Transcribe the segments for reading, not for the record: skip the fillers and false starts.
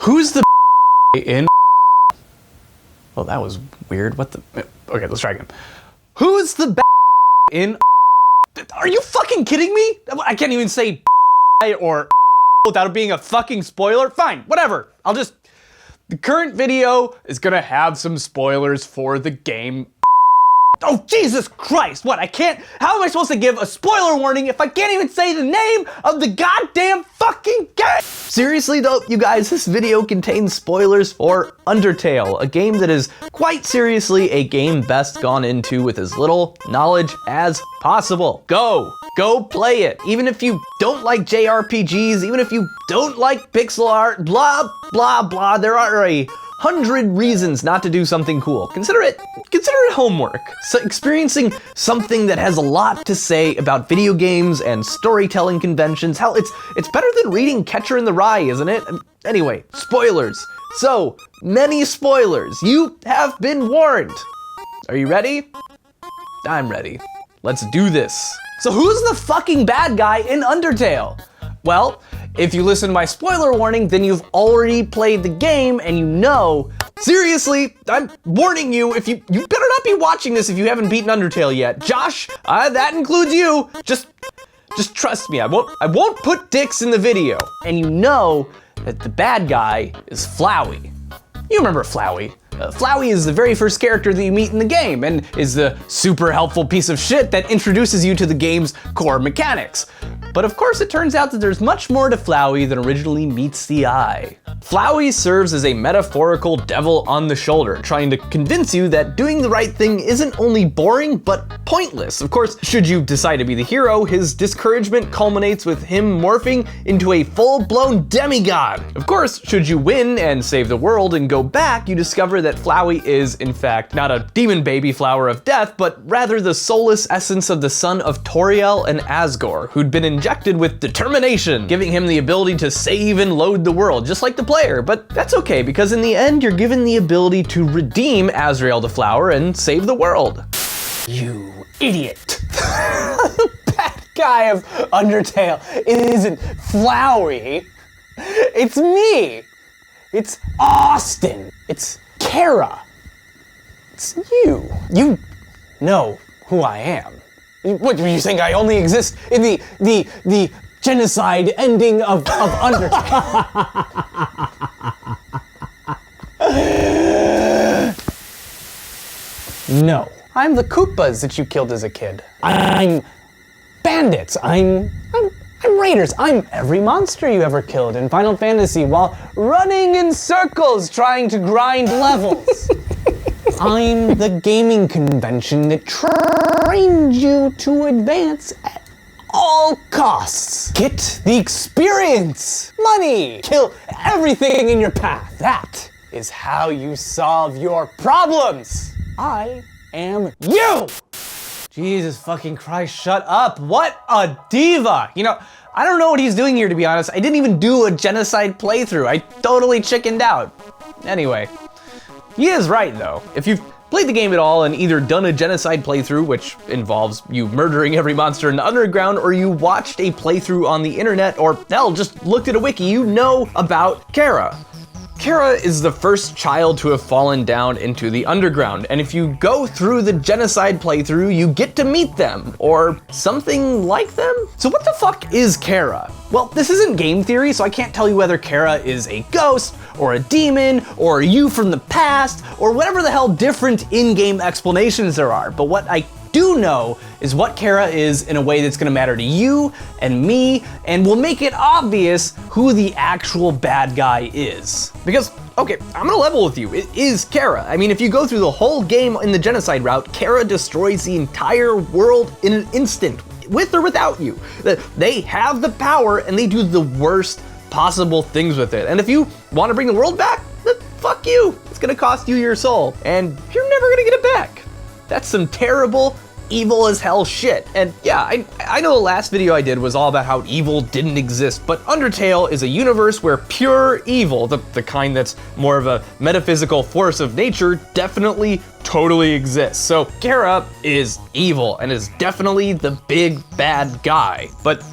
Who's the in? Well, that was weird. What the? Okay, let's try again. Who's the in? Are you fucking kidding me? I can't even say or without it being a fucking spoiler. Fine, whatever. The current video is gonna have some spoilers for the game. Oh, Jesus Christ, what, how am I supposed to give a spoiler warning if I can't even say the name of the goddamn fucking game? Seriously though, you guys, this video contains spoilers for Undertale, a game that is quite seriously a game best gone into with as little knowledge as possible. Go play it. Even if you don't like JRPGs, even if you don't like pixel art, blah, blah, blah, there are 100 reasons not to do something cool. Consider it homework. So experiencing something that has a lot to say about video games and storytelling conventions. Hell, it's better than reading Catcher in the Rye, isn't it? Anyway, spoilers. So many spoilers. You have been warned. Are you ready? I'm ready. Let's do this. So who's the fucking bad guy in Undertale? Well, if you listen to my spoiler warning, then you've already played the game and you know. Seriously, I'm warning you, you better not be watching this if you haven't beaten Undertale yet. Josh, that includes you. Just trust me, I won't put dicks in the video. And you know that the bad guy is Flowey. You remember Flowey. Flowey is the very first character that you meet in the game and is the super helpful piece of shit that introduces you to the game's core mechanics. But of course it turns out that there's much more to Flowey than originally meets the eye. Flowey serves as a metaphorical devil on the shoulder, trying to convince you that doing the right thing isn't only boring, but pointless. Of course, should you decide to be the hero, his discouragement culminates with him morphing into a full-blown demigod. Of course, should you win and save the world and go back, you discover that Flowey is, in fact, not a demon baby flower of death, but rather the soulless essence of the son of Toriel and Asgore, who'd been injected with determination, giving him the ability to save and load the world, just like the player. But that's okay, because in the end, you're given the ability to redeem Azrael the Flower and save the world. You idiot. The bad guy of Undertale isn't Flowey. It's me. It's Austin. It's Chara. It's you. You know who I am. What, do you think I only exist in the genocide ending of Undertale? No. I'm the Koopas that you killed as a kid. I'm bandits. I'm raiders. I'm every monster you ever killed in Final Fantasy while running in circles trying to grind levels. I'm the gaming convention that trained you to advance at all costs. Get the experience, money, kill everything in your path. That is how you solve your problems. I am you. Jesus fucking Christ, shut up. What a diva. You know, I don't know what he's doing here, to be honest. I didn't even do a genocide playthrough. I totally chickened out. Anyway, he is right though. If you've played the game at all and either done a genocide playthrough, which involves you murdering every monster in the underground, or you watched a playthrough on the internet, or hell, just looked at a wiki, you know about Chara. Chara is the first child to have fallen down into the underground, and if you go through the genocide playthrough, you get to meet them, or something like them? So what the fuck is Chara? Well, this isn't game theory, so I can't tell you whether Chara is a ghost, or a demon, or you from the past, or whatever the hell different in-game explanations there are, but what I do know is what Chara is in a way that's gonna matter to you and me, and will make it obvious who the actual bad guy is. Because, okay, I'm gonna level with you, it is Chara. I mean, if you go through the whole game in the genocide route, Chara destroys the entire world in an instant, with or without you. They have the power and they do the worst possible things with it. And if you wanna bring the world back, then fuck you. It's gonna cost you your soul, and you're never gonna get it back. That's some terrible, evil as hell shit. And yeah, I know the last video I did was all about how evil didn't exist, but Undertale is a universe where pure evil, the kind that's more of a metaphysical force of nature, definitely totally exists. So Chara is evil and is definitely the big bad guy. But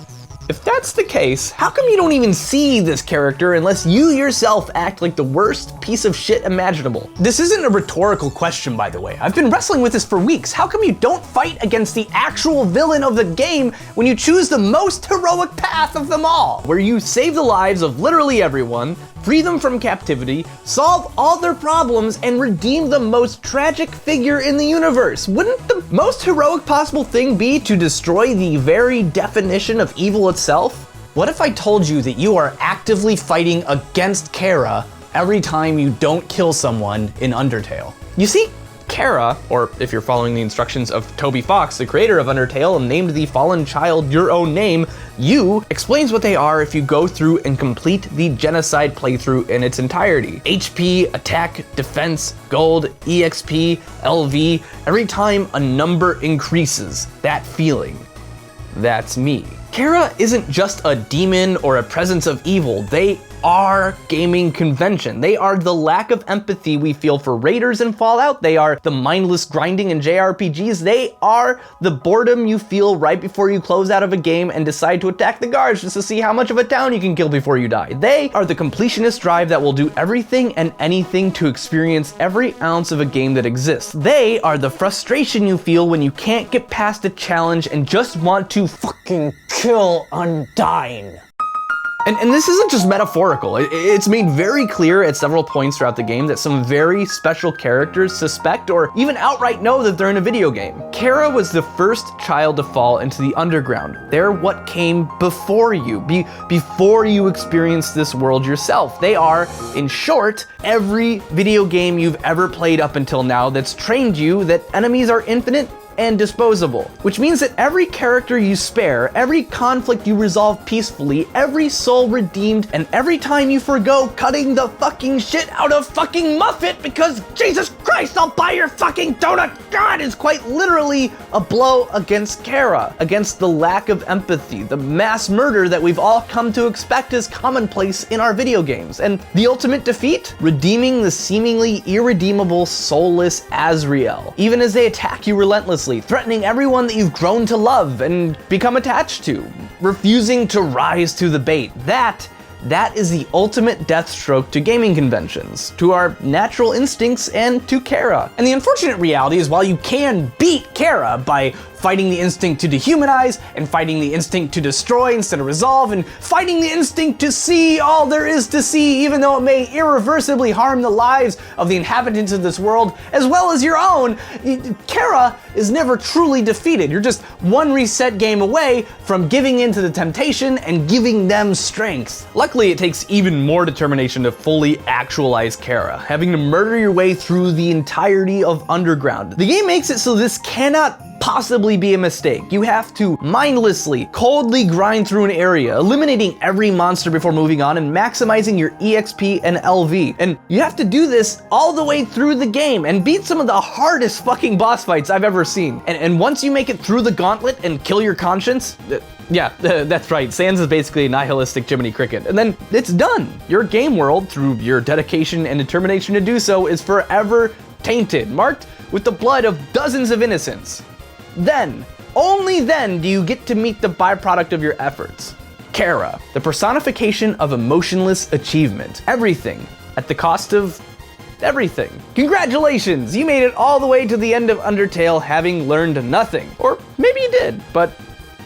If that's the case, how come you don't even see this character unless you yourself act like the worst piece of shit imaginable? This isn't a rhetorical question, by the way. I've been wrestling with this for weeks. How come you don't fight against the actual villain of the game when you choose the most heroic path of them all, where you save the lives of literally everyone, free them from captivity, solve all their problems, and redeem the most tragic figure in the universe? Wouldn't the most heroic possible thing be to destroy the very definition of evil itself? What if I told you that you are actively fighting against Chara every time you don't kill someone in Undertale? You see, Chara, or if you're following the instructions of Toby Fox, the creator of Undertale and named the fallen child your own name, you, explains what they are if you go through and complete the genocide playthrough in its entirety. HP, attack, defense, gold, EXP, LV, every time a number increases, that feeling, that's me. Chara isn't just a demon or a presence of evil, they are gaming convention. They are the lack of empathy we feel for raiders in Fallout. They are the mindless grinding in JRPGs. They are the boredom you feel right before you close out of a game and decide to attack the guards just to see how much of a town you can kill before you die. They are the completionist drive that will do everything and anything to experience every ounce of a game that exists. They are the frustration you feel when you can't get past a challenge and just want to fucking Kill Undyne. And this isn't just metaphorical. It's made very clear at several points throughout the game that some very special characters suspect or even outright know that they're in a video game. Chara was the first child to fall into the underground. They're what came before you, before you experienced this world yourself. They are, in short, every video game you've ever played up until now that's trained you that enemies are infinite and disposable, which means that every character you spare, every conflict you resolve peacefully, every soul redeemed, and every time you forgo cutting the fucking shit out of fucking Muffet because Jesus Christ, I'll buy your fucking donut, God, is quite literally a blow against Chara, against the lack of empathy, the mass murder that we've all come to expect is commonplace in our video games. And the ultimate defeat? Redeeming the seemingly irredeemable, soulless Azrael, even as they attack you relentlessly, threatening everyone that you've grown to love and become attached to, refusing to rise to the bait. That is the ultimate death stroke to gaming conventions, to our natural instincts, and to Chara. And the unfortunate reality is while you can beat Chara by fighting the instinct to dehumanize, and fighting the instinct to destroy instead of resolve, and fighting the instinct to see all there is to see, even though it may irreversibly harm the lives of the inhabitants of this world, as well as your own, Chara is never truly defeated. You're just one reset game away from giving in to the temptation and giving them strength. Luckily, it takes even more determination to fully actualize Chara, having to murder your way through the entirety of Underground. The game makes it so this cannot possibly be a mistake. You have to mindlessly, coldly grind through an area, eliminating every monster before moving on and maximizing your EXP and LV. And you have to do this all the way through the game and beat some of the hardest fucking boss fights I've ever seen. And once you make it through the gauntlet and kill your conscience, that's right, Sans is basically a nihilistic Jiminy Cricket. And then it's done. Your game world, through your dedication and determination to do so, is forever tainted, marked with the blood of dozens of innocents. Then, only then do you get to meet the byproduct of your efforts. Chara, the personification of emotionless achievement. Everything at the cost of everything. Congratulations, you made it all the way to the end of Undertale having learned nothing. Or maybe you did, but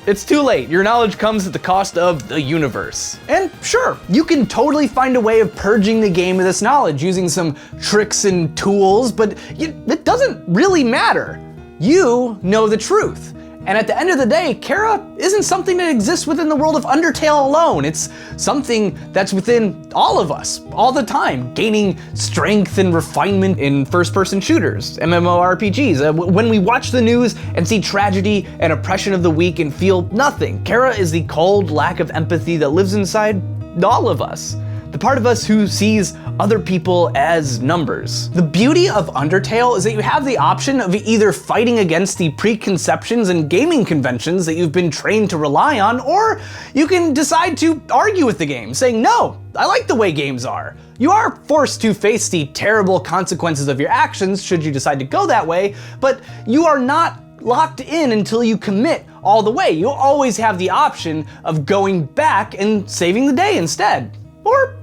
it's too late. Your knowledge comes at the cost of the universe. And sure, you can totally find a way of purging the game of this knowledge using some tricks and tools, but it doesn't really matter. You know the truth. And at the end of the day, Chara isn't something that exists within the world of Undertale alone. It's something that's within all of us, all the time, gaining strength and refinement in first-person shooters, MMORPGs. When we watch the news and see tragedy and oppression of the weak and feel nothing, Chara is the cold lack of empathy that lives inside all of us. The part of us who sees other people as numbers. The beauty of Undertale is that you have the option of either fighting against the preconceptions and gaming conventions that you've been trained to rely on, or you can decide to argue with the game, saying, no, I like the way games are. You are forced to face the terrible consequences of your actions should you decide to go that way, but you are not locked in until you commit all the way. You'll always have the option of going back and saving the day instead. Or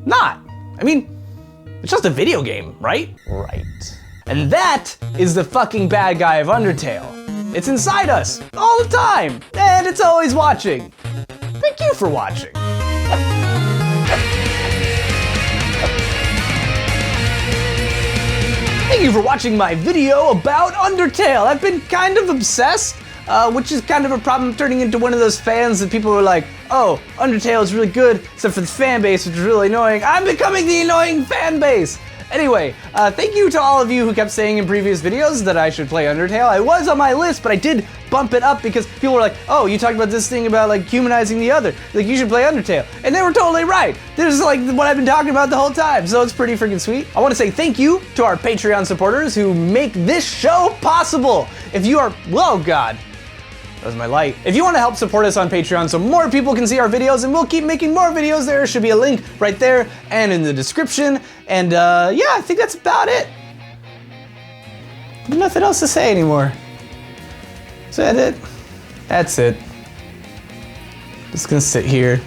not. I mean, it's just a video game, right? Right. And that is the fucking bad guy of Undertale. It's inside us all the time, and it's always watching. Thank you for watching. Thank you for watching my video about Undertale. I've been kind of obsessed, which is kind of a problem, turning into one of those fans that people are like, oh, Undertale is really good, except for the fan base, which is really annoying. I'm becoming the annoying fan base. Anyway, thank you to all of you who kept saying in previous videos that I should play Undertale. I was on my list, but I did bump it up because people were like, oh, you talked about this thing about like humanizing the other. Like, you should play Undertale. And they were totally right. This is like what I've been talking about the whole time, so it's pretty freaking sweet. I want to say thank you to our Patreon supporters who make this show possible. If you are, whoa, God. That was my light. If you want to help support us on Patreon so more people can see our videos, and we'll keep making more videos, there should be a link right there and in the description. And yeah, I think that's about it. There's nothing else to say anymore. Is that it? That's it. Just gonna sit here.